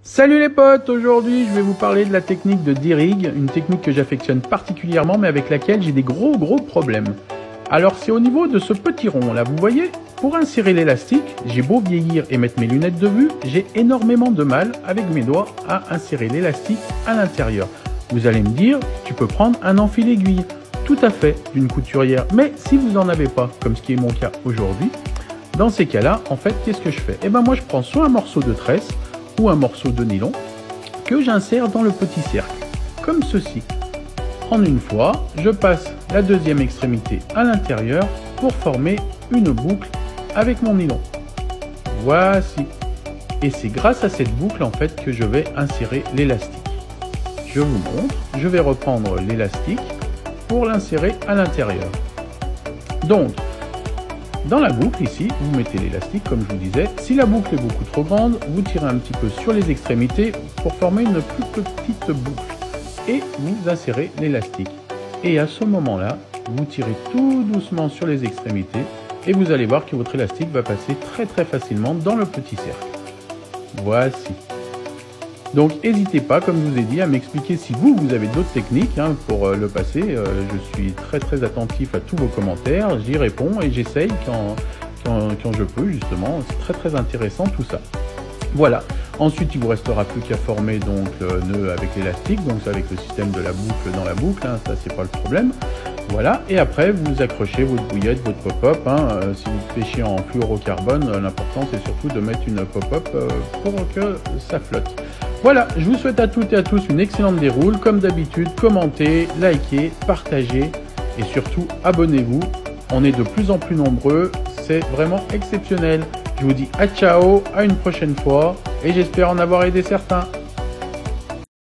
Salut les potes, aujourd'hui je vais vous parler de la technique de D-Rig, une technique que j'affectionne particulièrement mais avec laquelle j'ai des gros problèmes. Alors c'est au niveau de ce petit rond là, vous voyez, pour insérer l'élastique, j'ai beau vieillir et mettre mes lunettes de vue, j'ai énormément de mal avec mes doigts à insérer l'élastique à l'intérieur. Vous allez me dire, tu peux prendre un enfil aiguille, tout à fait, d'une couturière, mais si vous n'en avez pas, comme ce qui est mon cas aujourd'hui, dans ces cas-là, en fait, qu'est-ce que je fais? Eh ben moi je prends soit un morceau de tresse, ou un morceau de nylon que j'insère dans le petit cercle, comme ceci. En une fois, je passe la deuxième extrémité à l'intérieur pour former une boucle avec mon nylon. Voici. Et c'est grâce à cette boucle en fait que je vais insérer l'élastique. Je vous montre, je vais reprendre l'élastique pour l'insérer à l'intérieur. Donc, dans la boucle ici, vous mettez l'élastique comme je vous disais. Si la boucle est beaucoup trop grande, vous tirez un petit peu sur les extrémités pour former une plus petite boucle. Et vous insérez l'élastique. Et à ce moment-là, vous tirez tout doucement sur les extrémités et vous allez voir que votre élastique va passer très facilement dans le petit cercle. Voici. Donc n'hésitez pas, comme je vous ai dit, à m'expliquer si vous avez d'autres techniques pour le passer. Je suis très attentif à tous vos commentaires, j'y réponds et j'essaye quand je peux justement. C'est très intéressant tout ça. Voilà. Ensuite, il vous restera plus qu'à former donc le nœud avec l'élastique, donc c'est avec le système de la boucle dans la boucle, ça c'est pas le problème. Voilà, et après vous accrochez votre bouillette, votre pop-up. Si vous pêchez en fluorocarbone, l'important c'est surtout de mettre une pop-up pour que ça flotte. Voilà, je vous souhaite à toutes et à tous une excellente déroule. Comme d'habitude, commentez, likez, partagez et surtout abonnez-vous. On est de plus en plus nombreux, c'est vraiment exceptionnel. Je vous dis à ciao, à une prochaine fois et j'espère en avoir aidé certains.